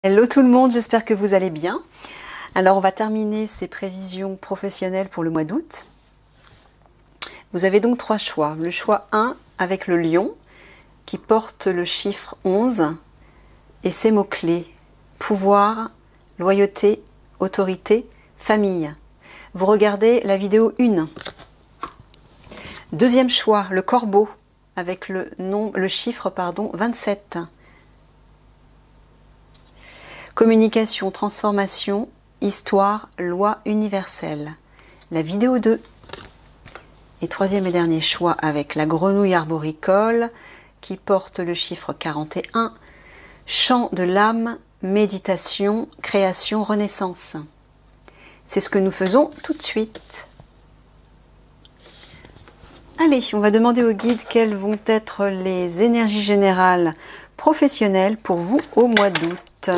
Hello tout le monde, j'espère que vous allez bien. Alors on va terminer ces prévisions professionnelles pour le mois d'août. Vous avez donc trois choix. Le choix 1 avec le lion qui porte le chiffre 11 et ses mots-clés. Pouvoir, loyauté, autorité, famille. Vous regardez la vidéo 1. Deuxième choix, le corbeau avec le chiffre 27. Communication, transformation, histoire, loi universelle. La vidéo 2. Et troisième et dernier choix avec la grenouille arboricole qui porte le chiffre 41. Chant de l'âme, méditation, création, renaissance. C'est ce que nous faisons tout de suite. Allez, on va demander au guide quelles vont être les énergies générales professionnelles pour vous au mois d'août.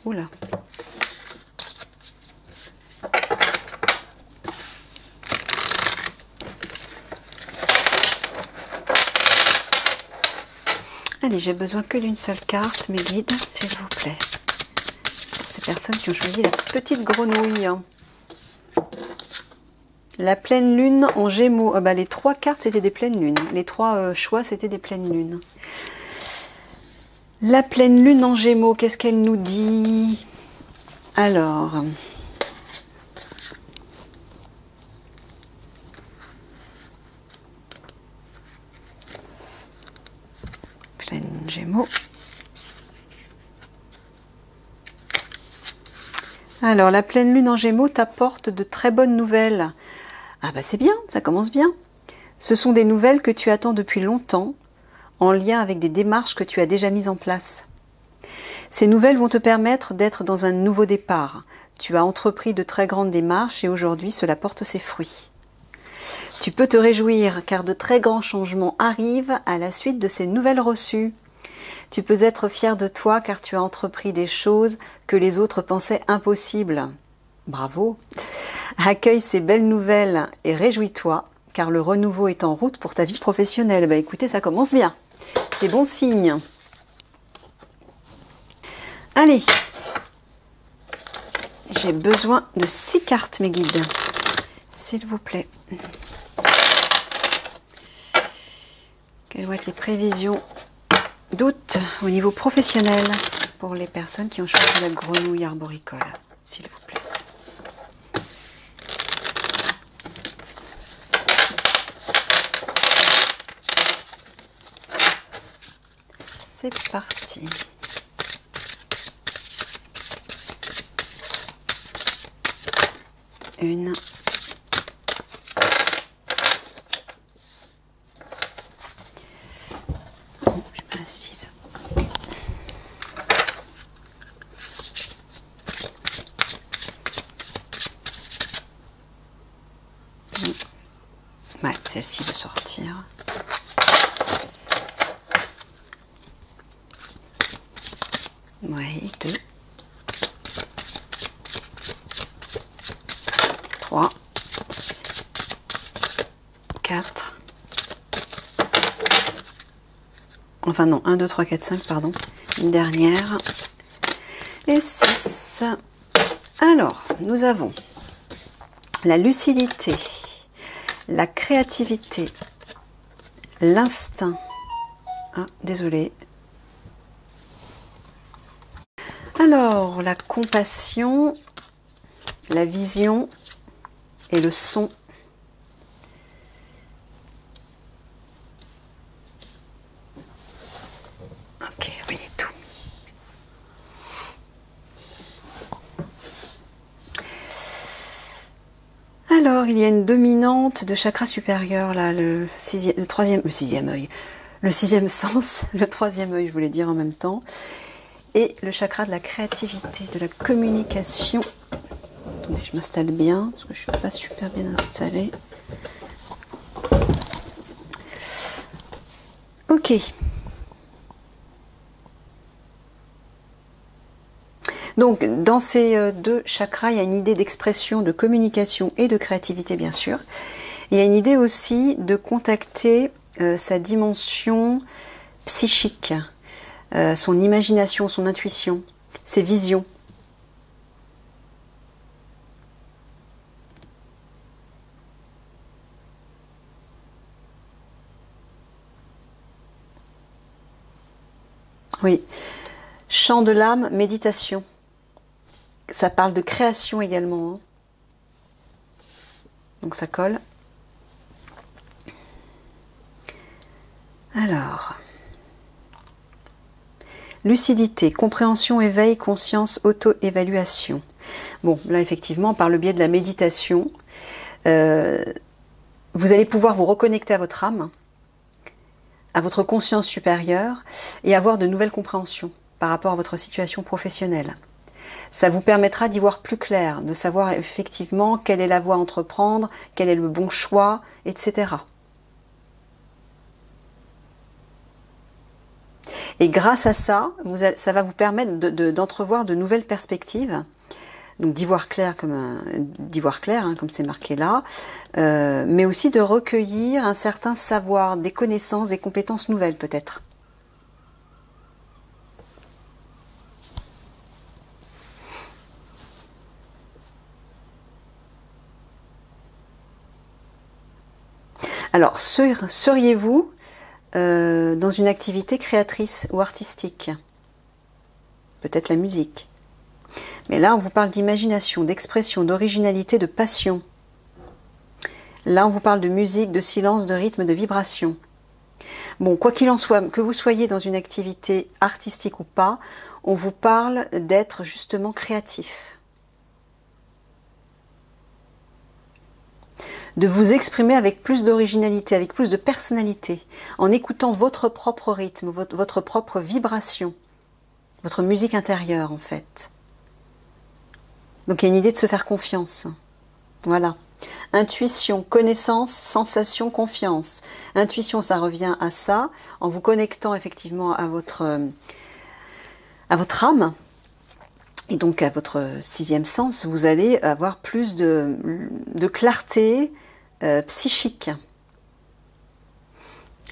Oula. Allez, j'ai besoin que d'une seule carte, mes guides, s'il vous plaît. Pour ces personnes qui ont choisi la petite grenouille. La pleine lune en Gémeaux. Les trois cartes, c'était des pleines lunes. Les trois choix, c'était des pleines lunes. La pleine lune en Gémeaux, qu'est-ce qu'elle nous dit? Alors, pleine Gémeaux. Alors, la pleine lune en Gémeaux t'apporte de très bonnes nouvelles. Ah bah c'est bien, ça commence bien. Ce sont des nouvelles que tu attends depuis longtemps, en lien avec des démarches que tu as déjà mises en place. Ces nouvelles vont te permettre d'être dans un nouveau départ. Tu as entrepris de très grandes démarches et aujourd'hui cela porte ses fruits. Tu peux te réjouir car de très grands changements arrivent à la suite de ces nouvelles reçues. Tu peux être fier de toi car tu as entrepris des choses que les autres pensaient impossibles. Bravo! Accueille ces belles nouvelles et réjouis-toi car le renouveau est en route pour ta vie professionnelle. Bah écoutez, ça commence bien. C'est bon signe. Allez, j'ai besoin de 6 cartes, mes guides, s'il vous plaît. Quelles vont être les prévisions d'août au niveau professionnel pour les personnes qui ont choisi la grenouille arboricole, s'il vous plaît. C'est parti. Une. Oh, je mets assise. Ouais, celle-ci veut sortir. Oui, 2. 3. 4. Enfin non, 1, 2, 3, 4, 5, pardon. Une dernière. Et 6. Alors, nous avons la lucidité, la créativité, l'instinct. Ah, désolée. Alors, la compassion, la vision et le son. Ok, vous voyez tout. Alors, il y a une dominante de chakra supérieur, là, le sixième œil, le sixième sens, le troisième œil, je voulais dire en même temps. Et le chakra de la créativité, de la communication. Attendez, je m'installe bien, parce que je ne suis pas super bien installée. Ok. Donc, dans ces deux chakras, il y a une idée d'expression, de communication et de créativité, bien sûr. Il y a une idée aussi de contacter sa dimension psychique, son imagination, son intuition, ses visions. Oui. Chant de l'âme, méditation. Ça parle de création également, hein. Donc ça colle. Alors, lucidité, compréhension, éveil, conscience, auto-évaluation. Bon, là effectivement, par le biais de la méditation, vous allez pouvoir vous reconnecter à votre âme, à votre conscience supérieure et avoir de nouvelles compréhensions par rapport à votre situation professionnelle. Ça vous permettra d'y voir plus clair, de savoir effectivement quelle est la voie à entreprendre, quel est le bon choix, etc. Et grâce à ça, ça va vous permettre d'entrevoir de nouvelles perspectives, donc d'y voir clair comme c'est marqué là, mais aussi de recueillir un certain savoir, des connaissances, des compétences nouvelles peut-être. Alors, seriez-vous dans une activité créatrice ou artistique? Peut-être la musique. Mais là, on vous parle d'imagination, d'expression, d'originalité, de passion. Là, on vous parle de musique, de silence, de rythme, de vibration. Bon, quoi qu'il en soit, que vous soyez dans une activité artistique ou pas, on vous parle d'être justement créatif. De vous exprimer avec plus d'originalité, avec plus de personnalité, en écoutant votre propre rythme, votre propre vibration, votre musique intérieure en fait. Donc il y a une idée de se faire confiance. Voilà. Intuition, connaissance, sensation, confiance. Intuition, ça revient à ça, en vous connectant effectivement à votre âme. Et donc à votre sixième sens, vous allez avoir plus de clarté psychique.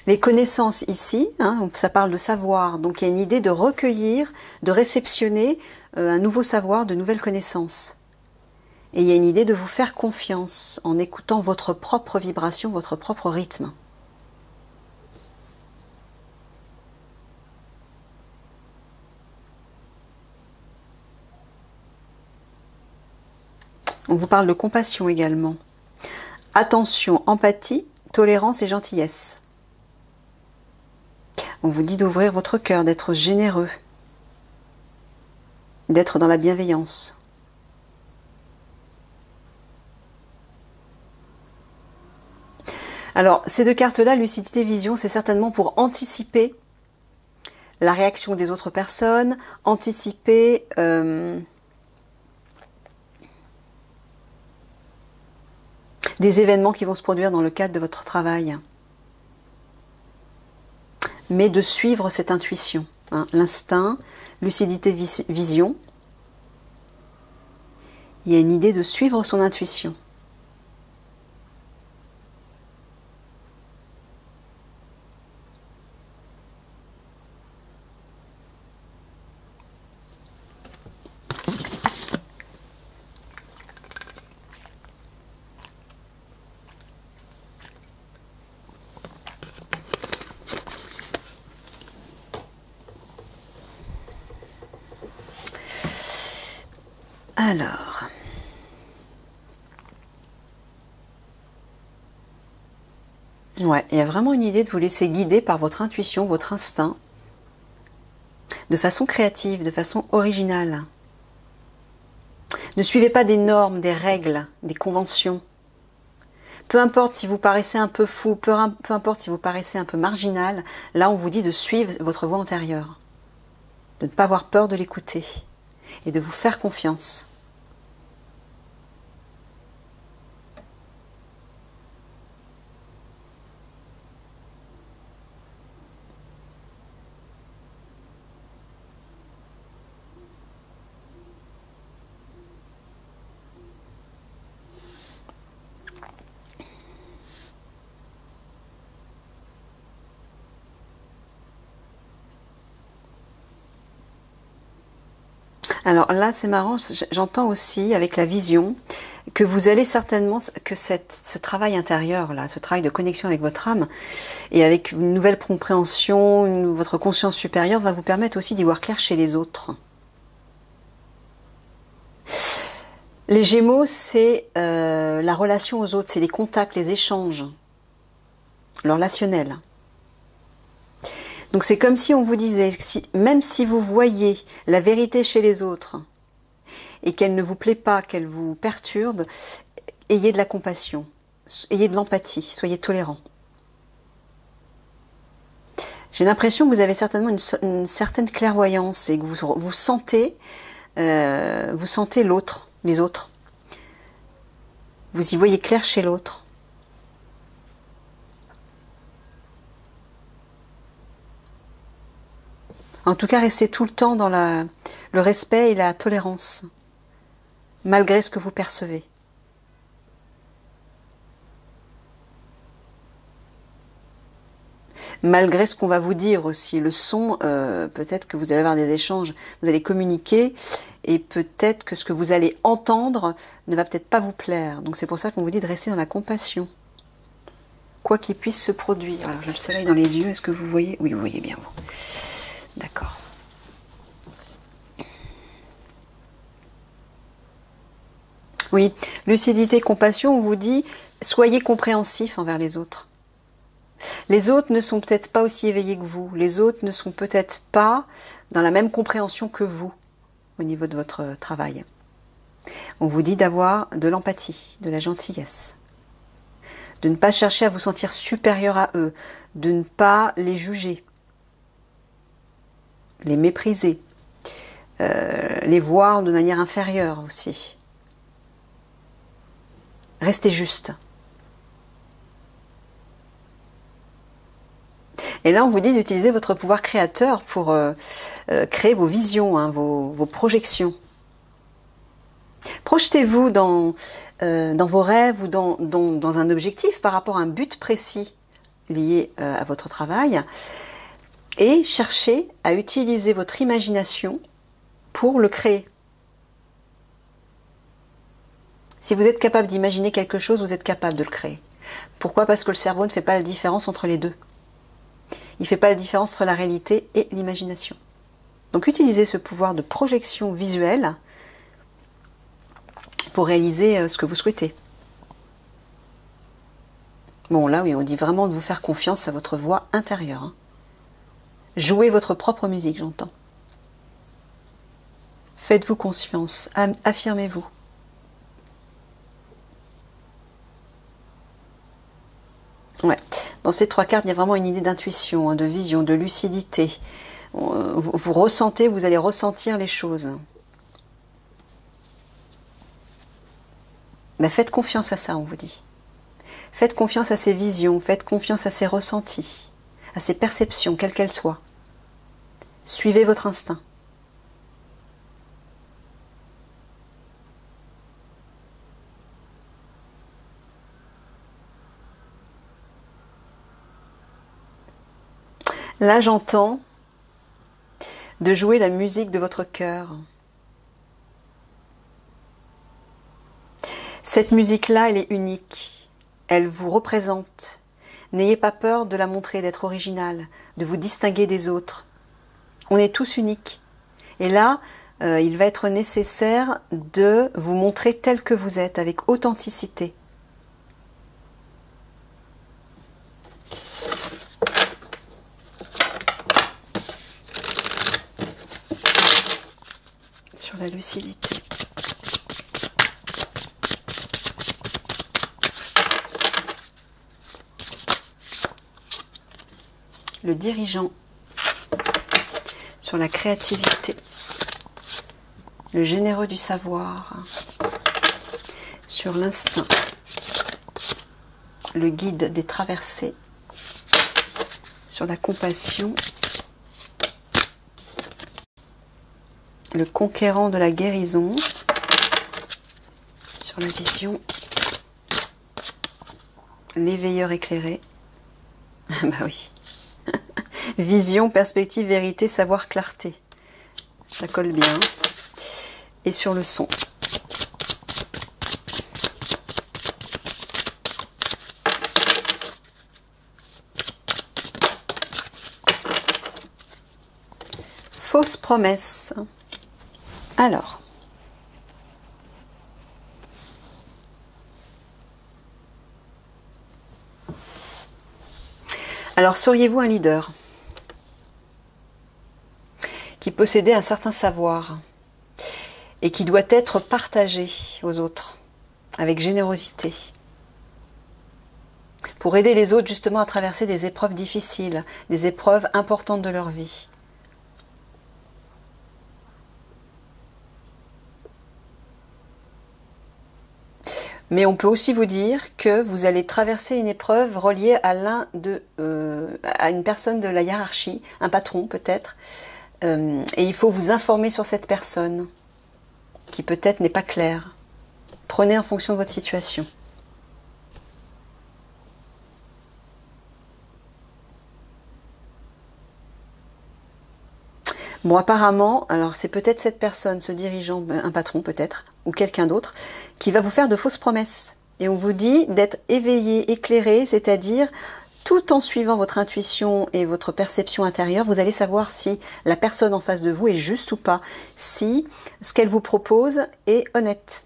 Les connaissances ici, hein, ça parle de savoir, donc il y a une idée de recueillir, de réceptionner un nouveau savoir, de nouvelles connaissances. Et il y a une idée de vous faire confiance en écoutant votre propre vibration, votre propre rythme. On vous parle de compassion également. Attention, empathie, tolérance et gentillesse. On vous dit d'ouvrir votre cœur, d'être généreux, d'être dans la bienveillance. Alors, ces deux cartes-là, lucidité, vision, c'est certainement pour anticiper la réaction des autres personnes, anticiper des événements qui vont se produire dans le cadre de votre travail. Mais de suivre cette intuition, hein, l'instinct, lucidité, vision. Il y a une idée de suivre son intuition. Alors, ouais, il y a vraiment une idée de vous laisser guider par votre intuition, votre instinct, de façon créative, de façon originale. Ne suivez pas des normes, des règles, des conventions. Peu importe si vous paraissez un peu fou, peu importe si vous paraissez un peu marginal, là on vous dit de suivre votre voix intérieure, de ne pas avoir peur de l'écouter et de vous faire confiance. Alors là, c'est marrant, j'entends aussi avec la vision que vous allez certainement, que ce travail intérieur, là, ce travail de connexion avec votre âme et avec une nouvelle compréhension, votre conscience supérieure va vous permettre aussi d'y voir clair chez les autres. Les Gémeaux, c'est la relation aux autres, c'est les contacts, les échanges, le relationnel. Donc c'est comme si on vous disait, même si vous voyez la vérité chez les autres et qu'elle ne vous plaît pas, qu'elle vous perturbe, ayez de la compassion, ayez de l'empathie, soyez tolérants. J'ai l'impression que vous avez certainement une certaine clairvoyance et que vous sentez l'autre, les autres. Vous y voyez clair chez l'autre. En tout cas, restez tout le temps dans le respect et la tolérance, malgré ce que vous percevez. Malgré ce qu'on va vous dire aussi, le son, peut-être que vous allez avoir des échanges, vous allez communiquer, et peut-être que ce que vous allez entendre ne va peut-être pas vous plaire. Donc c'est pour ça qu'on vous dit de rester dans la compassion, quoi qu'il puisse se produire. Alors j'ai le soleil dans les yeux, est-ce que vous voyez? Oui, vous voyez bien, vous. D'accord. Oui, lucidité, compassion, on vous dit, soyez compréhensifs envers les autres. Les autres ne sont peut-être pas aussi éveillés que vous. Les autres ne sont peut-être pas dans la même compréhension que vous au niveau de votre travail. On vous dit d'avoir de l'empathie, de la gentillesse, de ne pas chercher à vous sentir supérieur à eux, de ne pas les juger, les mépriser, les voir de manière inférieure aussi. Restez juste. Et là, on vous dit d'utiliser votre pouvoir créateur pour créer vos visions, hein, vos projections. Projetez-vous dans vos rêves ou dans un objectif par rapport à un but précis lié à votre travail et cherchez à utiliser votre imagination pour le créer. Si vous êtes capable d'imaginer quelque chose, vous êtes capable de le créer. Pourquoi? Parce que le cerveau ne fait pas la différence entre les deux. Il ne fait pas la différence entre la réalité et l'imagination. Donc utilisez ce pouvoir de projection visuelle pour réaliser ce que vous souhaitez. Bon, là, oui, on dit vraiment de vous faire confiance à votre voix intérieure. Hein. Jouez votre propre musique, j'entends. Faites-vous confiance, affirmez-vous. Ouais. Dans ces trois cartes, il y a vraiment une idée d'intuition, hein, de vision, de lucidité. Vous ressentez, vous allez ressentir les choses. Mais faites confiance à ça, on vous dit. Faites confiance à ces visions, faites confiance à ces ressentis, à ces perceptions, quelles qu'elles soient. Suivez votre instinct. Là, j'entends de jouer la musique de votre cœur. Cette musique-là, elle est unique. Elle vous représente. N'ayez pas peur de la montrer, d'être original, de vous distinguer des autres. On est tous uniques. Et là, il va être nécessaire de vous montrer tel que vous êtes, avec authenticité. Sur la lucidité. Le dirigeant. Sur la créativité. Le généreux du savoir. Sur l'instinct. Le guide des traversées. Sur la compassion. Le conquérant de la guérison, sur la vision, l'éveilleur éclairé, bah oui, vision, perspective, vérité, savoir, clarté, ça colle bien. et sur le son. Fausse promesse. Alors seriez-vous un leader qui possédait un certain savoir et qui doit être partagé aux autres avec générosité pour aider les autres justement à traverser des épreuves difficiles, des épreuves importantes de leur vie? Mais on peut aussi vous dire que vous allez traverser une épreuve reliée à à une personne de la hiérarchie, un patron peut-être, et il faut vous informer sur cette personne qui peut-être n'est pas claire. Prenez en fonction de votre situation. Bon, apparemment, alors c'est peut-être cette personne, ce dirigeant, un patron peut-être, ou quelqu'un d'autre, qui va vous faire de fausses promesses. Et on vous dit d'être éveillé, éclairé, c'est-à-dire tout en suivant votre intuition et votre perception intérieure, vous allez savoir si la personne en face de vous est juste ou pas, si ce qu'elle vous propose est honnête.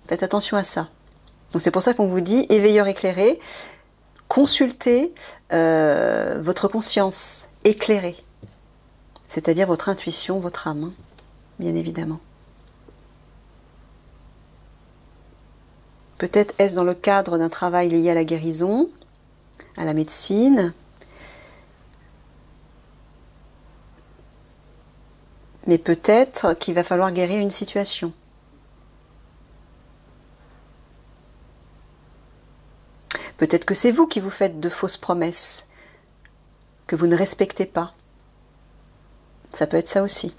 Faites attention à ça. Donc c'est pour ça qu'on vous dit éveilleur éclairé, consultez votre conscience éclairée, c'est-à-dire votre intuition, votre âme, bien évidemment. Peut-être est-ce dans le cadre d'un travail lié à la guérison, à la médecine, mais peut-être qu'il va falloir guérir une situation. Peut-être que c'est vous qui vous faites de fausses promesses, que vous ne respectez pas. Ça peut être ça aussi.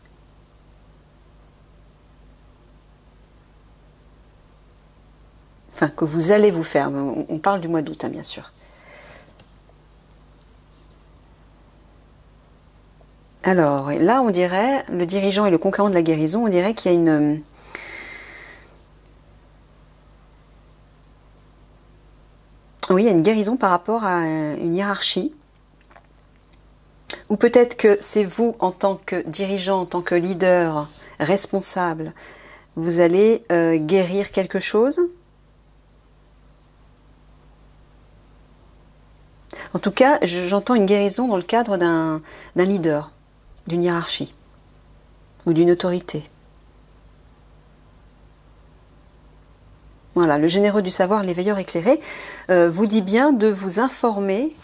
Enfin, que vous allez vous faire. On parle du mois d'août, hein, bien sûr. Alors, là, on dirait, le dirigeant et le conquérant de la guérison, on dirait qu'il y a une... Oui, il y a une guérison par rapport à une hiérarchie. Ou peut-être que c'est vous, en tant que dirigeant, en tant que leader, responsable, vous allez guérir quelque chose. En tout cas, j'entends une guérison dans le cadre d'un leader, d'une hiérarchie ou d'une autorité. Voilà, le généreux du savoir, l'éveilleur éclairé, vous dit bien de vous informer.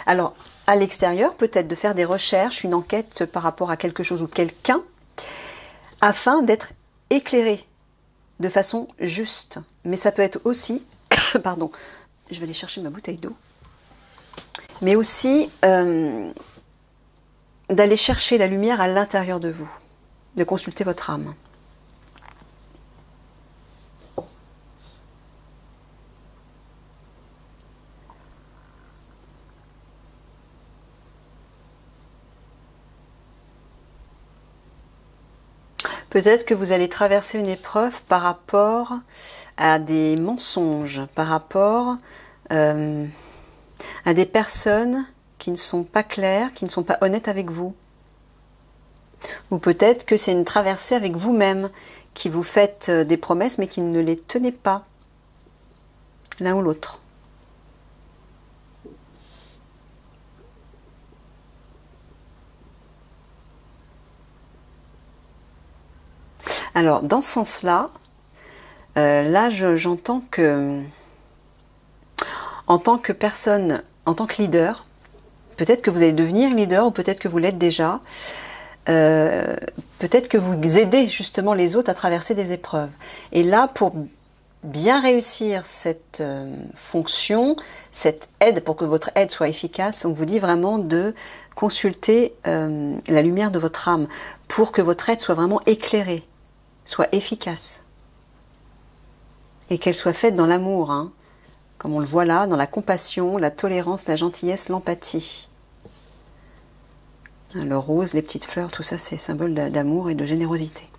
Alors, à l'extérieur, peut-être de faire des recherches, une enquête par rapport à quelque chose ou quelqu'un, afin d'être éclairé de façon juste. Mais ça peut être aussi, pardon, je vais aller chercher ma bouteille d'eau, mais aussi d'aller chercher la lumière à l'intérieur de vous, de consulter votre âme. Peut-être que vous allez traverser une épreuve par rapport à des mensonges, par rapport à des personnes qui ne sont pas claires, qui ne sont pas honnêtes avec vous. Ou peut-être que c'est une traversée avec vous-même, qui vous faites des promesses mais qui ne les tenez pas, l'un ou l'autre. Alors, dans ce sens-là, j'entends que, en tant que personne, en tant que leader, peut-être que vous allez devenir leader ou peut-être que vous l'êtes déjà, peut-être que vous aidez justement les autres à traverser des épreuves. Et là, pour bien réussir cette fonction, cette aide, pour que votre aide soit efficace, on vous dit vraiment de consulter la lumière de votre âme pour que votre aide soit vraiment éclairée, soit efficace et qu'elle soit faite dans l'amour, hein, comme on le voit là, dans la compassion, la tolérance, la gentillesse, l'empathie. Le rose, les petites fleurs, tout ça, c'est symbole d'amour et de générosité.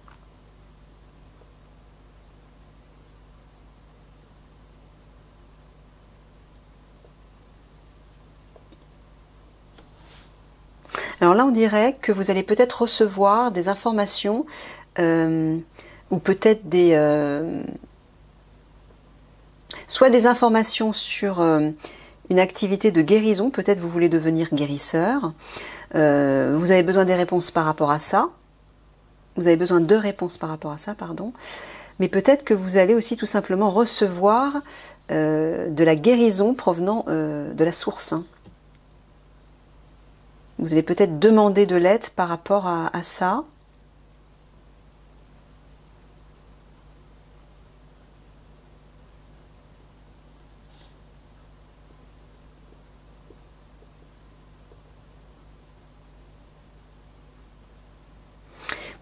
Alors là, on dirait que vous allez peut-être recevoir des informations ou peut-être soit des informations sur une activité de guérison. Peut-être vous voulez devenir guérisseur. Vous avez besoin des réponses par rapport à ça. Vous avez besoin de réponses par rapport à ça, pardon. Mais peut-être que vous allez aussi tout simplement recevoir de la guérison provenant de la source. Hein. Vous allez peut-être demander de l'aide par rapport à ça.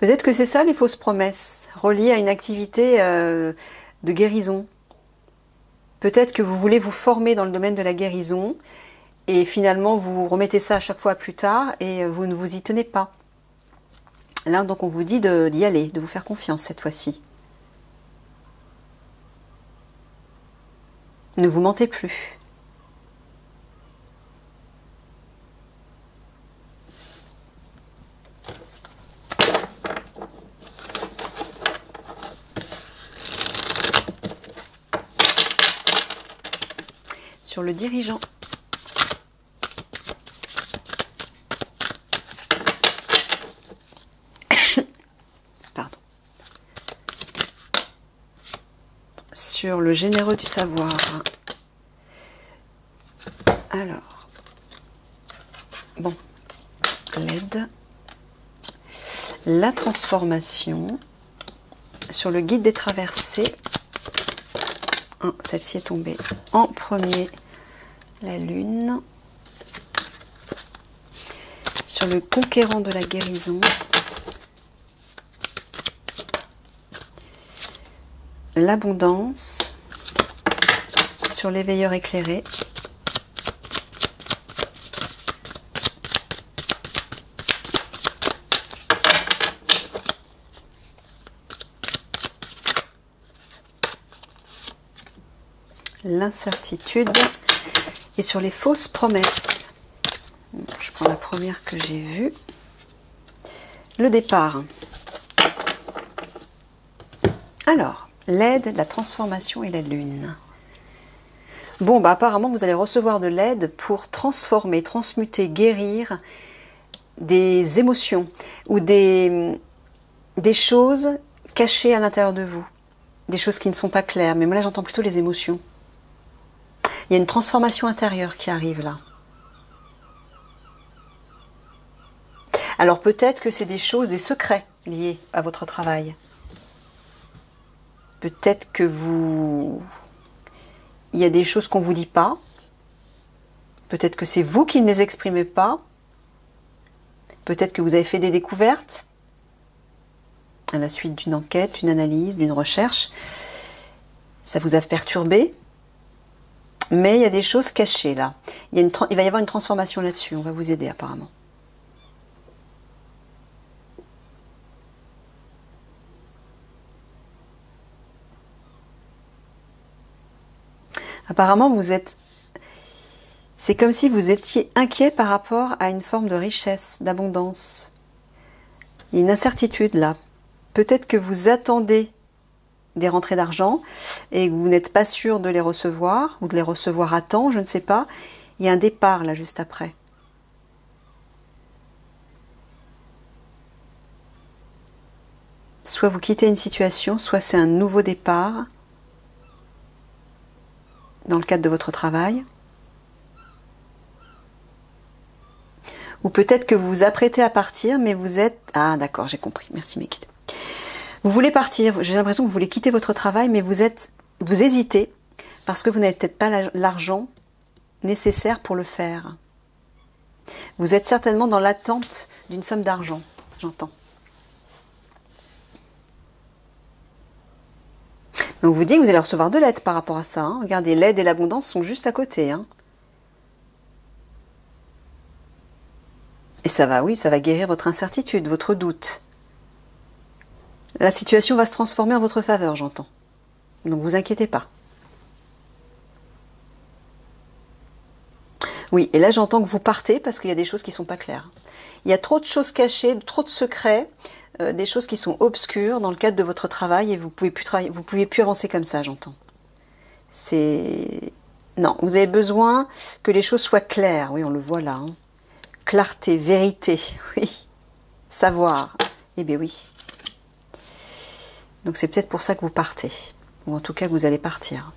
Peut-être que c'est ça les fausses promesses, reliées à une activité de guérison. Peut-être que vous voulez vous former dans le domaine de la guérison et finalement vous remettez ça à chaque fois plus tard et vous ne vous y tenez pas. Là donc on vous dit d'y aller, de vous faire confiance cette fois-ci. Ne vous mentez plus. Sur le dirigeant. Pardon. Sur le généreux du savoir. Alors. Bon. L'aide. La transformation. Sur le guide des traversées. Celle-ci est tombée en premier. La lune. Sur le conquérant de la guérison. L'abondance. Sur l'éveilleur éclairé. L'incertitude. Et sur les fausses promesses. Je prends la première que j'ai vue. Le départ. Alors, l'aide, la transformation et la lune. Bon, bah apparemment, vous allez recevoir de l'aide pour transformer, transmuter, guérir des émotions ou des choses cachées à l'intérieur de vous. Des choses qui ne sont pas claires. Mais moi, là, j'entends plutôt les émotions. Il y a une transformation intérieure qui arrive là. Alors peut-être que c'est des choses, des secrets liés à votre travail. Peut-être que il y a des choses qu'on ne vous dit pas. Peut-être que c'est vous qui ne les exprimez pas. Peut-être que vous avez fait des découvertes à la suite d'une enquête, d'une analyse, d'une recherche. Ça vous a perturbé. Mais il y a des choses cachées là. Il va y avoir une transformation là-dessus. On va vous aider apparemment. Apparemment, c'est comme si vous étiez inquiet par rapport à une forme de richesse, d'abondance. Il y a une incertitude là. Peut-être que vous attendez des rentrées d'argent et que vous n'êtes pas sûr de les recevoir ou de les recevoir à temps, je ne sais pas. Il y a un départ là juste après. Soit vous quittez une situation, soit c'est un nouveau départ dans le cadre de votre travail. Ou peut-être que vous vous apprêtez à partir, mais vous êtes... Ah d'accord, j'ai compris. Merci Mekit. Vous voulez partir, j'ai l'impression que vous voulez quitter votre travail, mais vous hésitez parce que vous n'avez peut-être pas l'argent nécessaire pour le faire. Vous êtes certainement dans l'attente d'une somme d'argent, j'entends. Donc vous dites que vous allez recevoir de l'aide par rapport à ça. Hein. Regardez, l'aide et l'abondance sont juste à côté. Hein. Et ça va, oui, ça va guérir votre incertitude, votre doute. La situation va se transformer en votre faveur, j'entends. Donc vous inquiétez pas. Oui, et là j'entends que vous partez parce qu'il y a des choses qui ne sont pas claires. Il y a trop de choses cachées, trop de secrets, des choses qui sont obscures dans le cadre de votre travail et vous pouvez plus travailler, vous pouvez plus avancer comme ça, j'entends. Non, vous avez besoin que les choses soient claires. Oui, on le voit là. Hein. Clarté, vérité, oui. Savoir. Eh bien oui. Donc c'est peut-être pour ça que vous partez. Ou en tout cas que vous allez partir.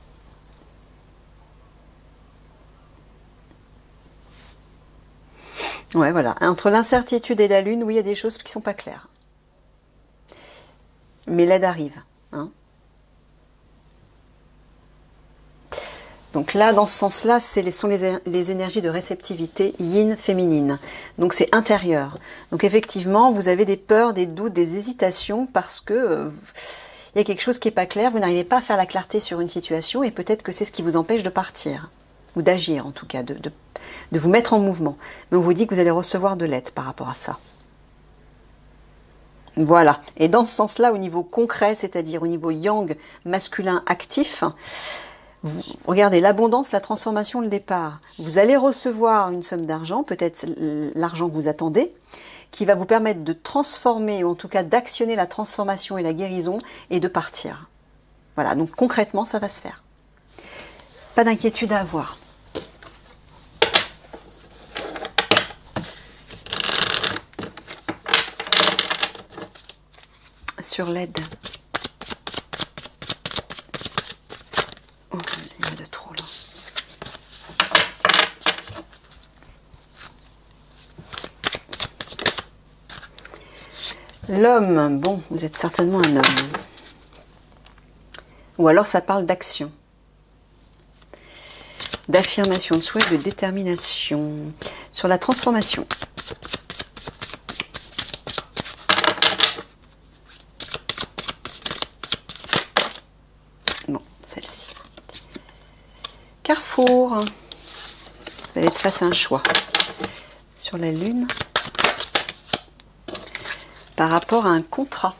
Ouais, voilà. Entre l'incertitude et la lune, oui, il y a des choses qui ne sont pas claires. Mais l'aide arrive. Hein. Donc là, dans ce sens-là, ce sont les énergies de réceptivité yin féminine. Donc c'est intérieur. Donc effectivement, vous avez des peurs, des doutes, des hésitations parce que il y a quelque chose qui n'est pas clair. Vous n'arrivez pas à faire la clarté sur une situation et peut-être que c'est ce qui vous empêche de partir. Ou d'agir en tout cas, de vous mettre en mouvement. Mais on vous dit que vous allez recevoir de l'aide par rapport à ça. Voilà. Et dans ce sens-là, au niveau concret, c'est-à-dire au niveau yang, masculin, actif, regardez, l'abondance, la transformation, le départ. Vous allez recevoir une somme d'argent, peut-être l'argent que vous attendez, qui va vous permettre de transformer, ou en tout cas d'actionner la transformation et la guérison, et de partir. Voilà, donc concrètement, ça va se faire. Pas d'inquiétude à avoir. Sur l'aide. Oh, il y a de trop là. L'homme, bon, vous êtes certainement un homme. Ou alors ça parle d'action. D'affirmation, de souhait, de détermination. Sur la transformation. Bon, celle-ci. Carrefour. Vous allez être face à un choix. Sur la lune. Par rapport à un contrat.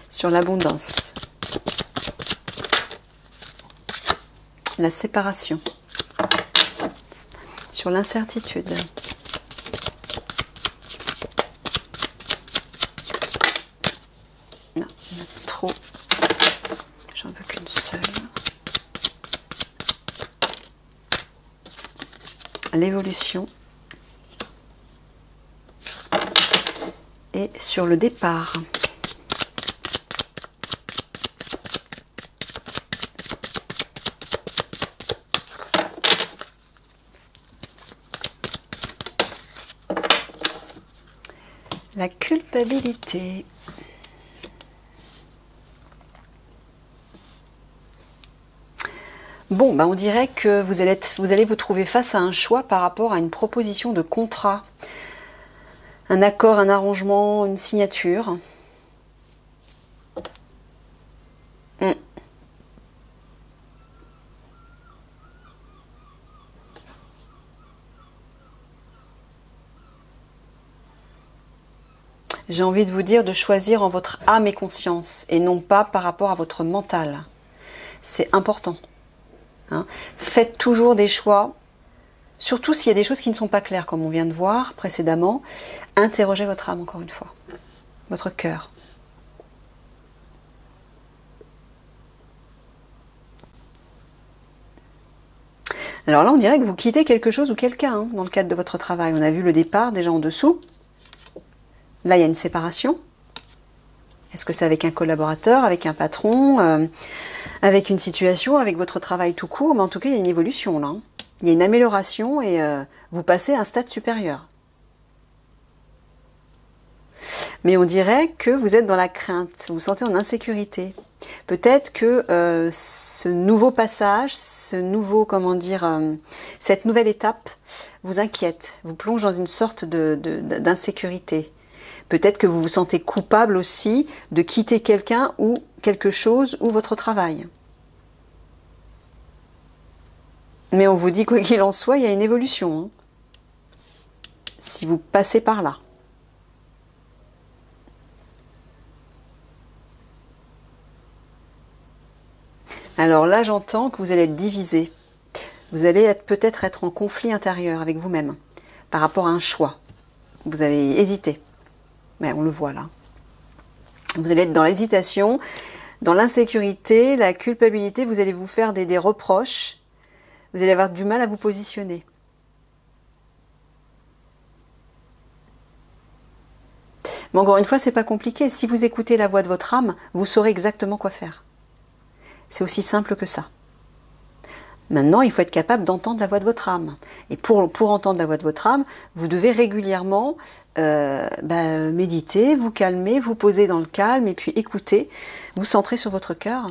Sur l'abondance. La séparation. Sur l'incertitude. Non, il y en a trop. J'en veux qu'une seule. L'évolution. Et sur le départ. La culpabilité. Bon, ben on dirait que vous allez vous trouver face à un choix par rapport à une proposition de contrat. Un accord, un arrangement, une signature. J'ai envie de vous dire de choisir en votre âme et conscience et non pas par rapport à votre mental. C'est important. Hein. Faites toujours des choix, surtout s'il y a des choses qui ne sont pas claires, comme on vient de voir précédemment. Interrogez votre âme encore une fois, votre cœur. Alors là, on dirait que vous quittez quelque chose ou quelqu'un hein, dans le cadre de votre travail. On a vu le départ déjà en dessous. Là, il y a une séparation. Est-ce que c'est avec un collaborateur, avec un patron, avec une situation, avec votre travail tout court? Mais en tout cas, il y a une évolution là. Il y a une amélioration et vous passez à un stade supérieur. Mais on dirait que vous êtes dans la crainte, vous vous sentez en insécurité. Peut-être que ce nouveau passage, cette nouvelle étape vous inquiète, vous plonge dans une sorte d'insécurité. Peut-être que vous vous sentez coupable aussi de quitter quelqu'un ou quelque chose ou votre travail. Mais on vous dit, quoi qu'il en soit, il y a une évolution. Hein, si vous passez par là. Alors là, j'entends que vous allez être divisé. Vous allez peut-être être en conflit intérieur avec vous-même par rapport à un choix. Vous allez hésiter. Mais on le voit là. Vous allez être dans l'hésitation, dans l'insécurité, la culpabilité. Vous allez vous faire des reproches. Vous allez avoir du mal à vous positionner. Mais encore une fois, c'est pas compliqué. Si vous écoutez la voix de votre âme, vous saurez exactement quoi faire. C'est aussi simple que ça. Maintenant, il faut être capable d'entendre la voix de votre âme. Et pour entendre la voix de votre âme, vous devez régulièrement méditer, vous calmer, vous poser dans le calme et puis écouter, vous centrer sur votre cœur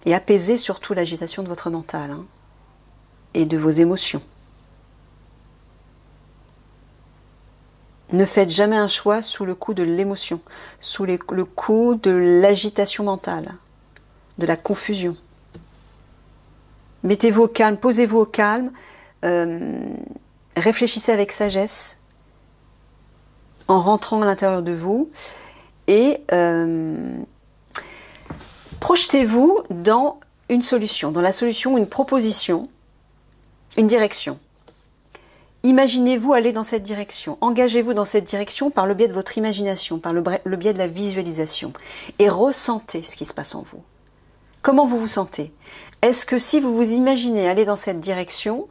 et apaiser surtout l'agitation de votre mental hein, et de vos émotions. Ne faites jamais un choix sous le coup de l'émotion, sous le coup de l'agitation mentale, de la confusion. Mettez-vous au calme, posez-vous au calme, réfléchissez avec sagesse, en rentrant à l'intérieur de vous, et projetez-vous dans une solution, dans la solution, une proposition, une direction. Imaginez-vous aller dans cette direction, engagez-vous dans cette direction par le biais de votre imagination, par le biais de la visualisation, et ressentez ce qui se passe en vous. Comment vous vous sentez? Est-ce que si vous vous imaginez aller dans cette direction,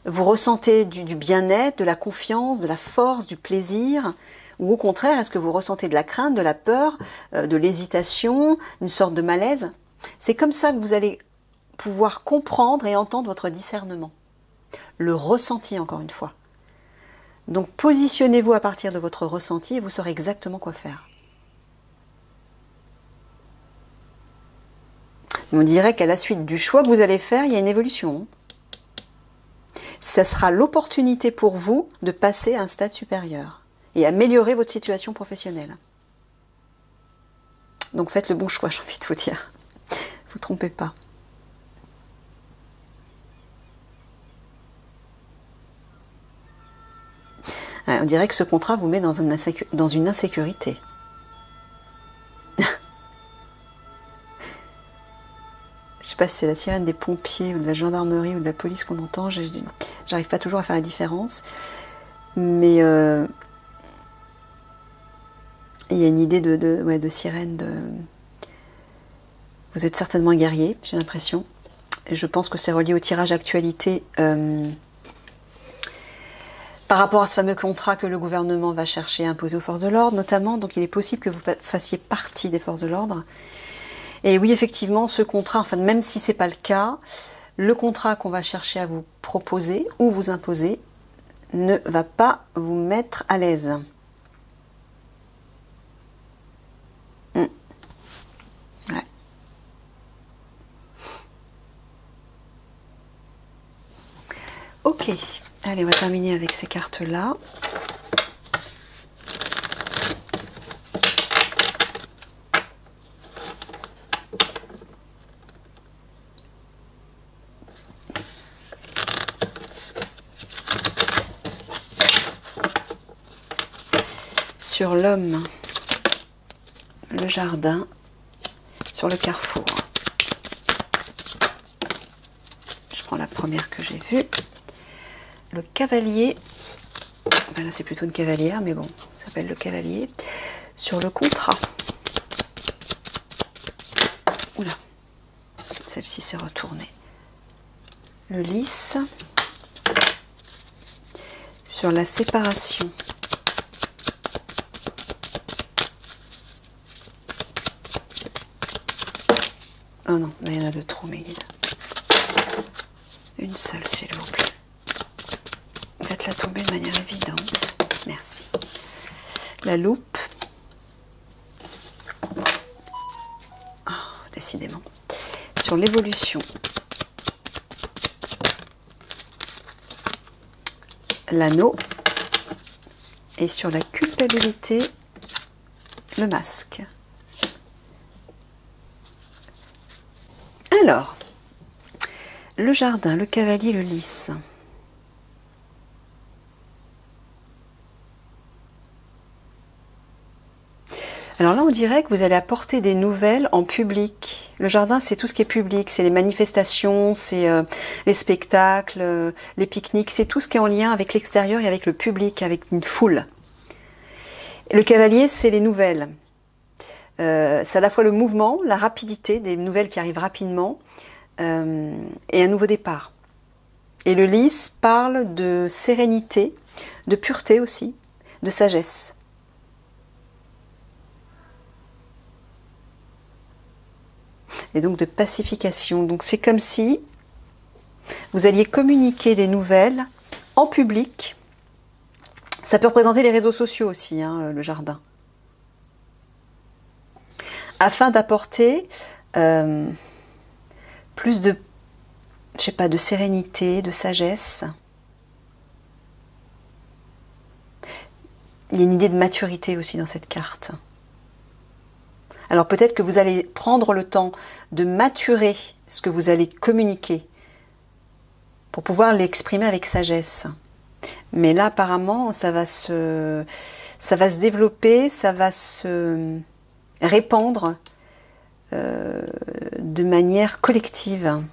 vous ressentez du bien-être, de la confiance, de la force, du plaisir? Ou au contraire, est-ce que vous ressentez de la crainte, de la peur, de l'hésitation, une sorte de malaise? C'est comme ça que vous allez pouvoir comprendre et entendre votre discernement. Le ressenti, encore une fois. Donc positionnez-vous à partir de votre ressenti et vous saurez exactement quoi faire. On dirait qu'à la suite du choix que vous allez faire, il y a une évolution. Ça sera l'opportunité pour vous de passer à un stade supérieur et améliorer votre situation professionnelle. Donc faites le bon choix, j'ai envie de vous dire. Ne vous trompez pas. On dirait que ce contrat vous met dans une insécurité. Je ne sais pas si c'est la sirène des pompiers ou de la gendarmerie ou de la police qu'on entend. J'arrive pas toujours à faire la différence. Mais il y a une idée de sirène. Vous êtes certainement guerrier, j'ai l'impression. Je pense que c'est relié au tirage actualité par rapport à ce fameux contrat que le gouvernement va chercher à imposer aux forces de l'ordre, notamment. Donc il est possible que vous fassiez partie des forces de l'ordre. Et oui, effectivement, ce contrat, enfin, même si ce n'est pas le cas, le contrat qu'on va chercher à vous proposer ou vous imposer ne va pas vous mettre à l'aise. Ouais. Ok, allez, on va terminer avec ces cartes-là. Sur l'homme, le jardin, sur le carrefour. Je prends la première que j'ai vue. Le cavalier, ben là c'est plutôt une cavalière, mais bon, ça s'appelle le cavalier. Sur le contrat. Oula, celle-ci s'est retournée. Le lys. Sur la séparation. Oh non, il y en a de trop, mes guides. Une seule, s'il vous plaît. Faites-la tomber de manière évidente. Merci. La loupe. Oh, décidément. Sur l'évolution. L'anneau. Et sur la culpabilité, le masque. Alors, le jardin, le cavalier, le lys. Alors là, on dirait que vous allez apporter des nouvelles en public. Le jardin, c'est tout ce qui est public, c'est les manifestations, c'est les spectacles, les pique-niques, c'est tout ce qui est en lien avec l'extérieur et avec le public, avec une foule. Le cavalier, c'est les nouvelles. C'est à la fois le mouvement, la rapidité, des nouvelles qui arrivent rapidement, et un nouveau départ. Et le lys parle de sérénité, de pureté aussi, de sagesse. Et donc de pacification. Donc c'est comme si vous alliez communiquer des nouvelles en public. Ça peut représenter les réseaux sociaux aussi, hein, le jardin. Afin d'apporter plus de, je sais pas, de sérénité, de sagesse. Il y a une idée de maturité aussi dans cette carte. Alors peut-être que vous allez prendre le temps de maturer ce que vous allez communiquer pour pouvoir l'exprimer avec sagesse. Mais là, apparemment, ça va se développer, ça va se répandre de manière collective.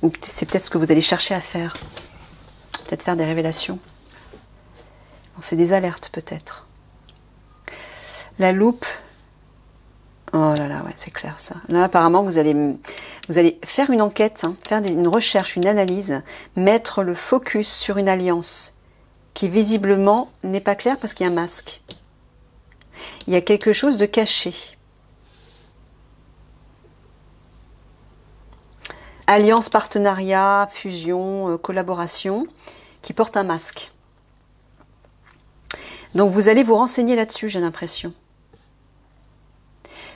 Ou c'est peut-être ce que vous allez chercher à faire. Peut-être faire des révélations. C'est des alertes peut-être. La loupe. Oh là là, ouais, c'est clair ça. Là, apparemment, vous allez faire une enquête, hein, faire une recherche, une analyse, mettre le focus sur une alliance qui visiblement n'est pas claire parce qu'il y a un masque. Il y a quelque chose de caché. Alliance, partenariat, fusion, collaboration, qui porte un masque. Donc vous allez vous renseigner là-dessus, j'ai l'impression.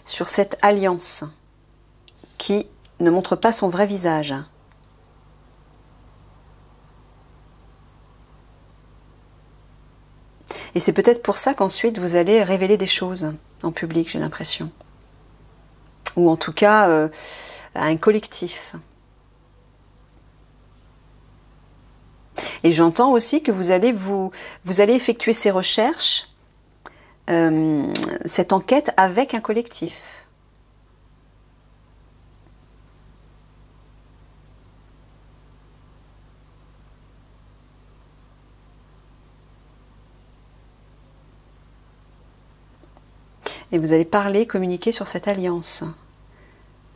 Sur cette alliance qui ne montre pas son vrai visage. Et c'est peut-être pour ça qu'ensuite vous allez révéler des choses en public, j'ai l'impression. Ou en tout cas à un collectif. Et j'entends aussi que vous allez effectuer ces recherches, cette enquête avec un collectif. Et vous allez parler, communiquer sur cette alliance,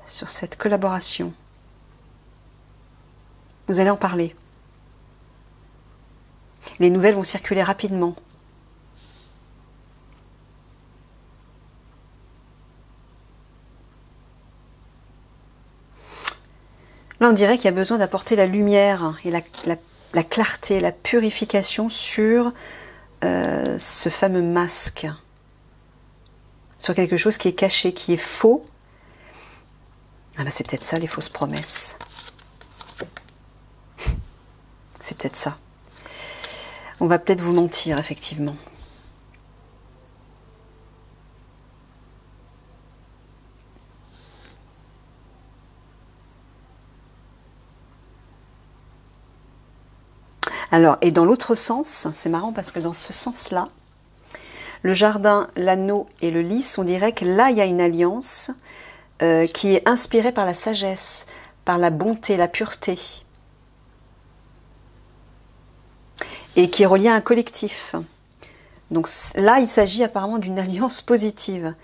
sur cette collaboration. Vous allez en parler. Les nouvelles vont circuler rapidement. Là, on dirait qu'il y a besoin d'apporter la lumière et la clarté, la purification sur ce fameux masque. Sur quelque chose qui est caché, qui est faux. Ah ben c'est peut-être ça, les fausses promesses. C'est peut-être ça. On va peut-être vous mentir, effectivement. Alors, et dans l'autre sens, c'est marrant parce que dans ce sens-là, le jardin, l'anneau et le lys, on dirait que là, il y a une alliance qui est inspirée par la sagesse, par la bonté, la pureté. Et qui est reliée à un collectif. Donc là, il s'agit apparemment d'une alliance positive.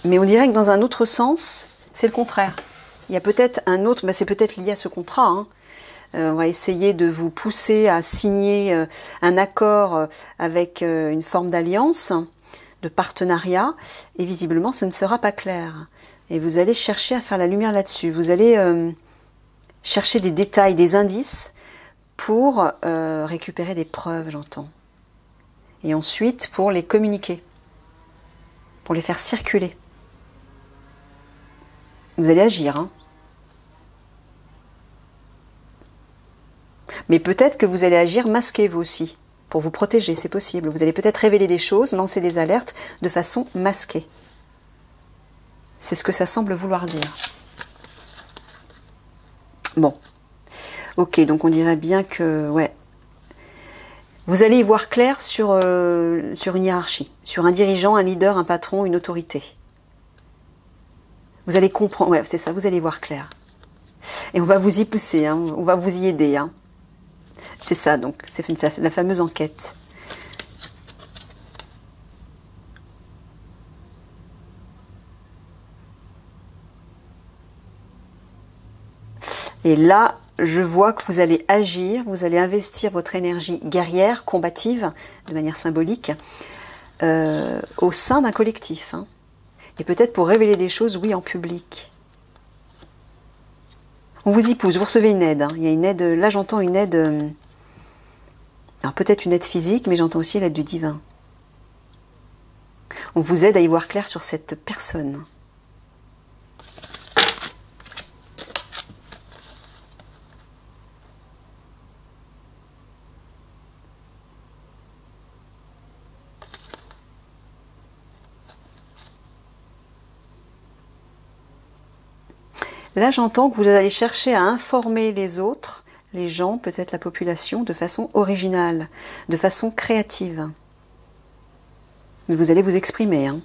Mais on dirait que dans un autre sens, c'est le contraire. Il y a peut-être un autre, c'est peut-être lié à ce contrat, hein. On va essayer de vous pousser à signer un accord avec une forme d'alliance, de partenariat, et visiblement ce ne sera pas clair. Et vous allez chercher à faire la lumière là-dessus. Vous allez chercher des détails, des indices pour récupérer des preuves, j'entends. Et ensuite pour les communiquer, pour les faire circuler. Vous allez agir, hein. Mais peut-être que vous allez agir masqué, vous aussi. pour vous protéger, c'est possible. Vous allez peut-être révéler des choses, lancer des alertes de façon masquée. C'est ce que ça semble vouloir dire. Bon. Ok, donc on dirait bien que... ouais. Vous allez y voir clair sur une hiérarchie, sur un dirigeant, un leader, un patron, une autorité. Vous allez comprendre, ouais, c'est ça, vous allez y voir clair. Et on va vous y pousser, hein, on va vous y aider. Hein. C'est ça, donc, c'est la fameuse enquête. Et là, je vois que vous allez agir, vous allez investir votre énergie guerrière, combative, de manière symbolique, au sein d'un collectif. Hein. Et peut-être pour révéler des choses, oui, en public. On vous y pousse, vous recevez une aide. Hein. Il y a une aide, là j'entends une aide, alors peut-être une aide physique, mais j'entends aussi l'aide du divin. On vous aide à y voir clair sur cette personne. Là, j'entends que vous allez chercher à informer les autres, les gens, peut-être la population, de façon originale, de façon créative. Mais vous allez vous exprimer. Hein.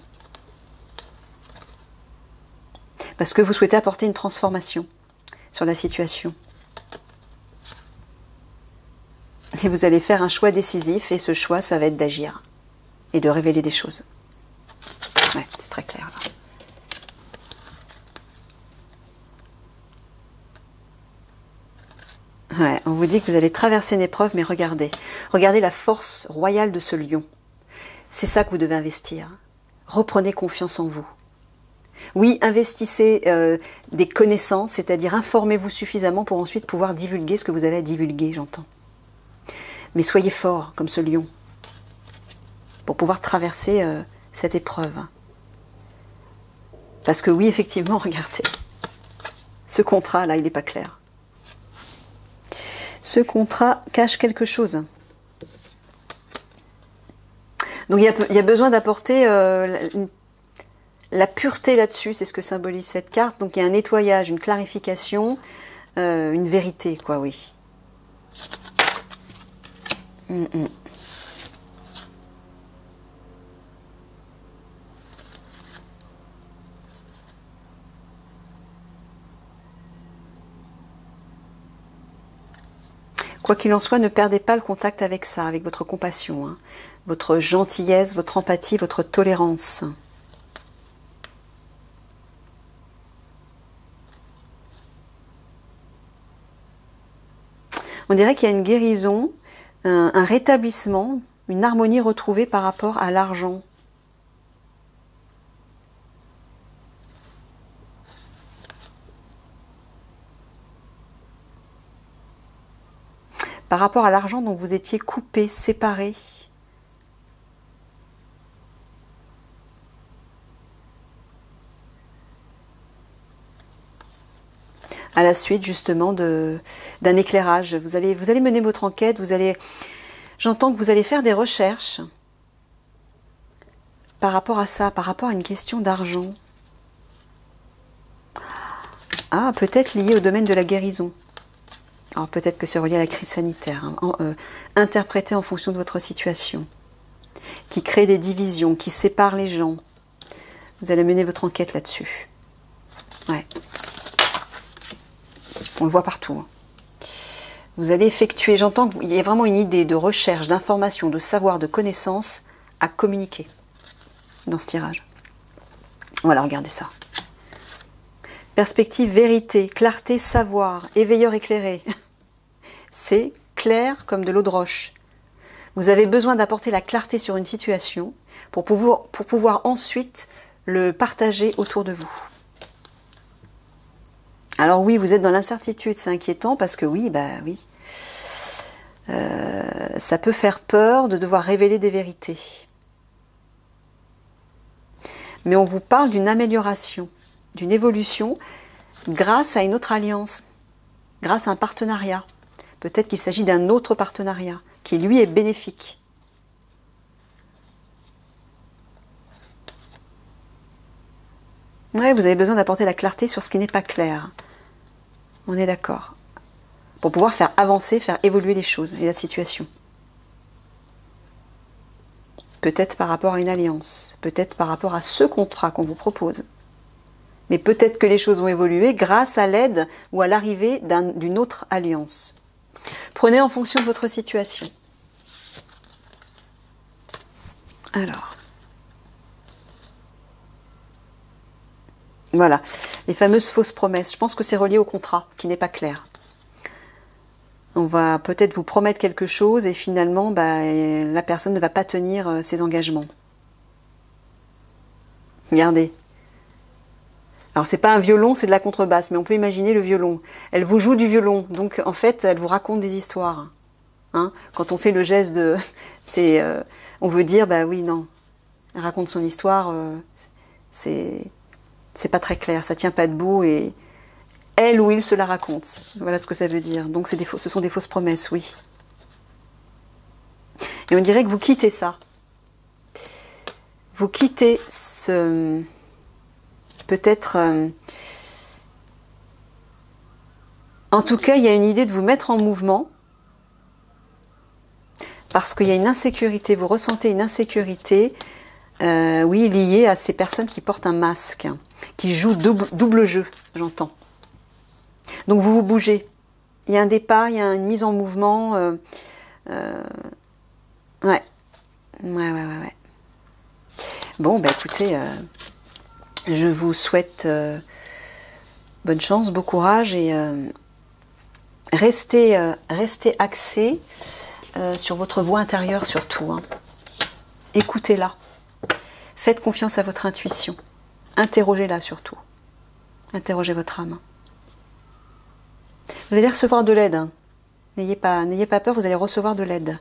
Parce que vous souhaitez apporter une transformation sur la situation. Et vous allez faire un choix décisif, et ce choix, ça va être d'agir et de révéler des choses. Ouais, c'est très clair là. Ouais, on vous dit que vous allez traverser une épreuve, mais regardez. Regardez la force royale de ce lion. C'est ça que vous devez investir. Reprenez confiance en vous. Oui, investissez des connaissances, c'est-à-dire informez-vous suffisamment pour ensuite pouvoir divulguer ce que vous avez à divulguer, j'entends. Mais soyez fort, comme ce lion, pour pouvoir traverser cette épreuve. Parce que oui, effectivement, regardez, ce contrat-là, il n'est pas clair. Ce contrat cache quelque chose. Donc il y a besoin d'apporter la pureté là-dessus, c'est ce que symbolise cette carte. Donc il y a un nettoyage, une clarification, une vérité, quoi, oui. Quoi qu'il en soit, ne perdez pas le contact avec ça, avec votre compassion, hein, votre gentillesse, votre empathie, votre tolérance. On dirait qu'il y a une guérison, un rétablissement, une harmonie retrouvée par rapport à l'argent. Par rapport à l'argent dont vous étiez coupé, séparé. À la suite justement d'un éclairage. Vous allez mener votre enquête, j'entends que vous allez faire des recherches par rapport à ça, par rapport à une question d'argent. Ah, peut-être lié au domaine de la guérison. Alors peut-être que c'est relié à la crise sanitaire, hein, interprété en fonction de votre situation, qui crée des divisions, qui sépare les gens. Vous allez mener votre enquête là-dessus. Ouais. On le voit partout. Hein. Vous allez effectuer, j'entends qu'il y a vraiment une idée de recherche, d'information, de savoir, de connaissance à communiquer dans ce tirage. Voilà, regardez ça. Perspective, vérité, clarté, savoir, éveilleur éclairé. C'est clair comme de l'eau de roche. Vous avez besoin d'apporter la clarté sur une situation pour pouvoir ensuite le partager autour de vous. Alors oui, vous êtes dans l'incertitude, c'est inquiétant parce que oui, ça peut faire peur de devoir révéler des vérités. Mais on vous parle d'une amélioration, d'une évolution grâce à une autre alliance, grâce à un partenariat. Peut-être qu'il s'agit d'un autre partenariat qui lui est bénéfique. Ouais, vous avez besoin d'apporter la clarté sur ce qui n'est pas clair. On est d'accord. Pour pouvoir faire avancer, faire évoluer les choses et la situation. Peut-être par rapport à une alliance, peut-être par rapport à ce contrat qu'on vous propose. Mais peut-être que les choses vont évoluer grâce à l'aide ou à l'arrivée d'une autre alliance. Prenez en fonction de votre situation. Alors. Voilà, les fameuses fausses promesses. Je pense que c'est relié au contrat, qui n'est pas clair. On va peut-être vous promettre quelque chose et finalement, la personne ne va pas tenir ses engagements. Regardez. Alors, c'est pas un violon, c'est de la contrebasse, mais on peut imaginer le violon. Elle vous joue du violon, donc en fait, elle vous raconte des histoires. Hein, quand on fait le geste de... on veut dire, oui, non. Elle raconte son histoire, c'est pas très clair, ça tient pas debout et elle ou il se la raconte. Voilà ce que ça veut dire. Donc ce sont des fausses promesses, oui. Et on dirait que vous quittez ça. Vous quittez ce... Peut-être... En tout cas, il y a une idée de vous mettre en mouvement parce qu'il y a une insécurité, vous ressentez une insécurité, oui, liée à ces personnes qui portent un masque, qui jouent double jeu, j'entends. Donc vous vous bougez. Il y a un départ, il y a une mise en mouvement. Ouais. Bon, écoutez, je vous souhaite bonne chance, beau courage et restez axés sur votre voix intérieure surtout. Hein. Écoutez-la. Faites confiance à votre intuition. Interrogez-la surtout. Interrogez votre âme. Vous allez recevoir de l'aide. Hein. N'ayez pas peur, vous allez recevoir de l'aide.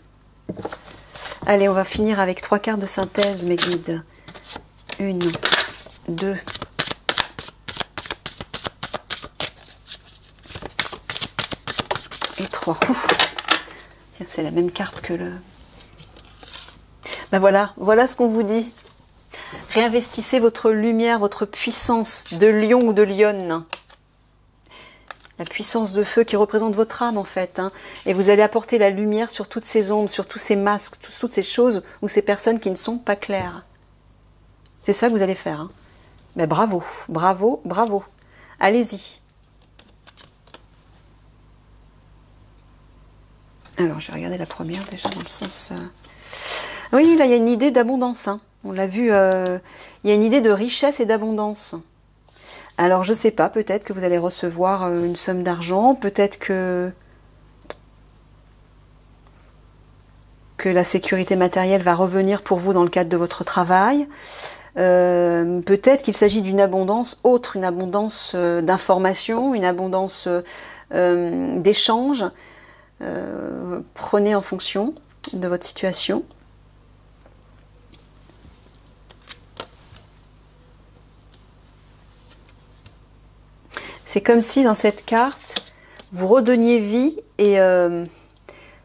Allez, on va finir avec 3 cartes de synthèse, mes guides. 1, 2. Et 3. Ouf. Tiens, c'est la même carte que le... Voilà ce qu'on vous dit. Réinvestissez votre lumière, votre puissance de lion ou de lionne. La puissance de feu qui représente votre âme en fait. Hein. Et vous allez apporter la lumière sur toutes ces ombres, sur tous ces masques, toutes ces choses ou ces personnes qui ne sont pas claires. C'est ça que vous allez faire. Hein. Bravo, bravo, bravo. Allez-y. Alors, je vais regarder la première déjà dans le sens... Oui, là, il y a une idée d'abondance. Hein. On l'a vu, il y a une idée de richesse et d'abondance. Alors, je ne sais pas, peut-être que vous allez recevoir une somme d'argent, peut-être que la sécurité matérielle va revenir pour vous dans le cadre de votre travail. Peut-être qu'il s'agit d'une abondance autre, une abondance d'informations, une abondance d'échanges. Prenez en fonction de votre situation. C'est comme si dans cette carte, vous redonniez vie et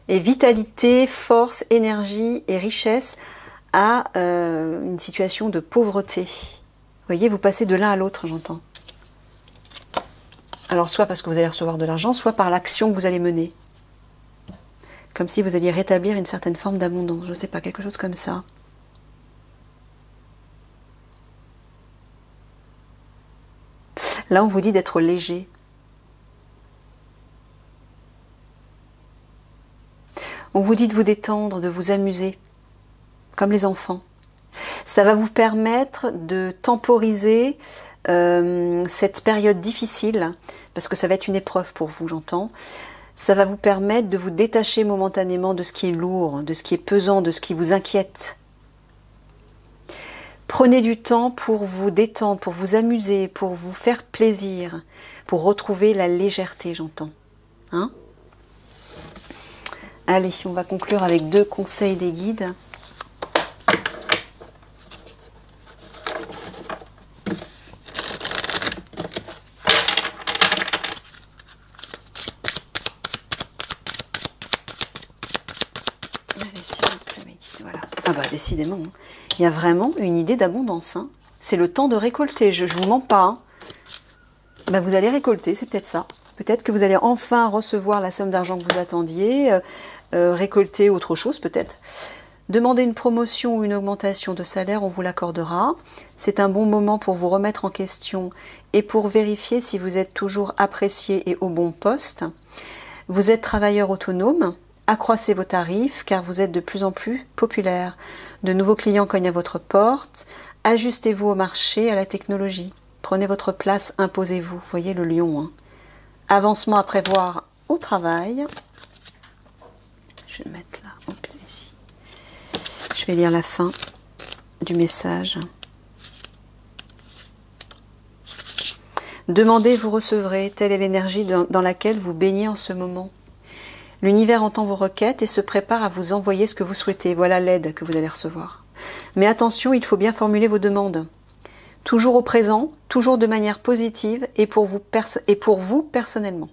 vitalité, force, énergie et richesse à une situation de pauvreté. Vous voyez, vous passez de l'un à l'autre, j'entends. Alors, soit parce que vous allez recevoir de l'argent, soit par l'action que vous allez mener. Comme si vous alliez rétablir une certaine forme d'abondance. Je ne sais pas, quelque chose comme ça. Là, on vous dit d'être léger. On vous dit de vous détendre, de vous amuser, comme les enfants. Ça va vous permettre de temporiser cette période difficile, parce que ça va être une épreuve pour vous, j'entends. Ça va vous permettre de vous détacher momentanément de ce qui est lourd, de ce qui est pesant, de ce qui vous inquiète. Prenez du temps pour vous détendre, pour vous amuser, pour vous faire plaisir, pour retrouver la légèreté, j'entends. Hein? Allez, on va conclure avec 2 conseils des guides. bah décidément, hein. Il y a vraiment une idée d'abondance. Hein. C'est le temps de récolter, je ne vous mens pas. Hein. Bah, vous allez récolter, c'est peut-être ça. Peut-être que vous allez enfin recevoir la somme d'argent que vous attendiez, récolter autre chose peut-être. Demandez une promotion ou une augmentation de salaire, on vous l'accordera. C'est un bon moment pour vous remettre en question et pour vérifier si vous êtes toujours apprécié et au bon poste. Vous êtes travailleur autonome, accroissez vos tarifs car vous êtes de plus en plus populaire. De nouveaux clients cognent à votre porte. Ajustez-vous au marché, à la technologie. Prenez votre place, imposez-vous. Vous voyez le lion. Hein. Avancement à prévoir au travail. Je vais le mettre là. Hop, ici. Je vais lire la fin du message. Demandez, vous recevrez. Telle est l'énergie dans laquelle vous baignez en ce moment. L'univers entend vos requêtes et se prépare à vous envoyer ce que vous souhaitez. Voilà l'aide que vous allez recevoir. Mais attention, il faut bien formuler vos demandes. Toujours au présent, toujours de manière positive et pour vous personnellement.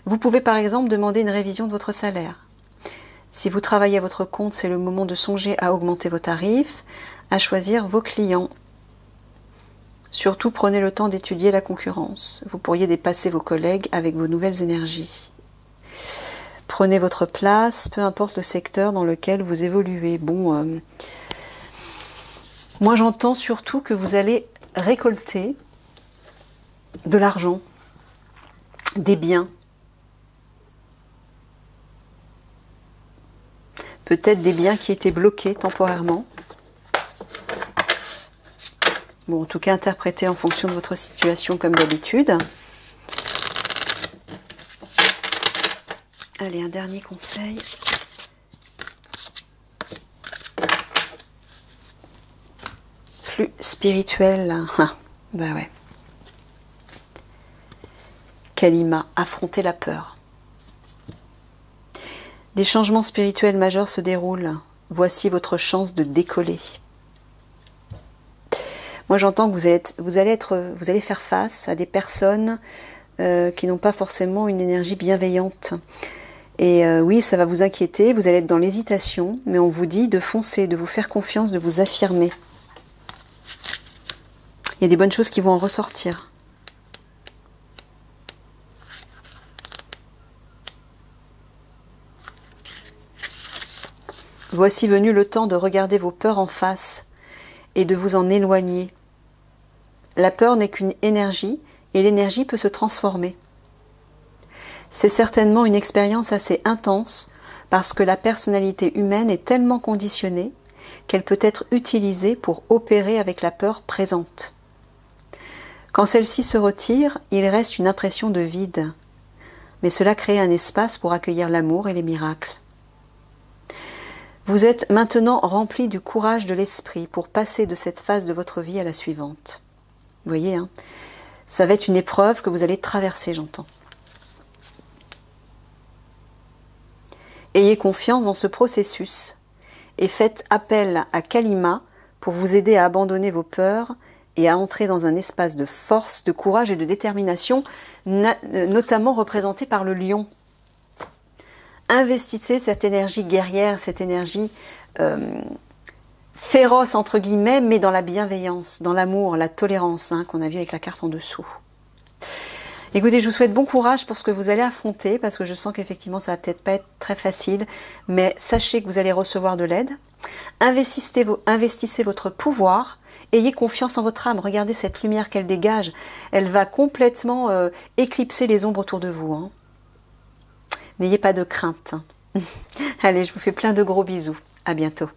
Vous pouvez par exemple demander une révision de votre salaire. Si vous travaillez à votre compte, c'est le moment de songer à augmenter vos tarifs, à choisir vos clients. Surtout, prenez le temps d'étudier la concurrence. Vous pourriez dépasser vos collègues avec vos nouvelles énergies. Prenez votre place, peu importe le secteur dans lequel vous évoluez. Bon, moi j'entends surtout que vous allez récolter de l'argent, des biens. Peut-être des biens qui étaient bloqués temporairement. Bon, en tout cas, interprétez en fonction de votre situation comme d'habitude. Allez, un dernier conseil. Plus spirituel. Ah, bah ouais. Kalima, affronter la peur. Des changements spirituels majeurs se déroulent. Voici votre chance de décoller. Moi, j'entends que vous allez faire face à des personnes qui n'ont pas forcément une énergie bienveillante. Et oui, ça va vous inquiéter, vous allez être dans l'hésitation, mais on vous dit de foncer, de vous faire confiance, de vous affirmer. Il y a des bonnes choses qui vont en ressortir. Voici venu le temps de regarder vos peurs en face et de vous en éloigner. La peur n'est qu'une énergie et l'énergie peut se transformer. C'est certainement une expérience assez intense parce que la personnalité humaine est tellement conditionnée qu'elle peut être utilisée pour opérer avec la peur présente. Quand celle-ci se retire, il reste une impression de vide, mais cela crée un espace pour accueillir l'amour et les miracles. Vous êtes maintenant rempli du courage de l'esprit pour passer de cette phase de votre vie à la suivante. Vous voyez, hein, ça va être une épreuve que vous allez traverser, j'entends. Ayez confiance dans ce processus et faites appel à Kalima pour vous aider à abandonner vos peurs et à entrer dans un espace de force, de courage et de détermination, notamment représenté par le lion. Investissez cette énergie guerrière, cette énergie féroce entre guillemets, mais dans la bienveillance, dans l'amour, la tolérance, hein, qu'on a vu avec la carte en dessous. Écoutez, je vous souhaite bon courage pour ce que vous allez affronter, parce que je sens qu'effectivement ça va peut-être pas être très facile, mais sachez que vous allez recevoir de l'aide. Investissez votre pouvoir, ayez confiance en votre âme, regardez cette lumière qu'elle dégage, elle va complètement éclipser les ombres autour de vous. Hein. N'ayez pas de crainte. Allez, je vous fais plein de gros bisous, à bientôt.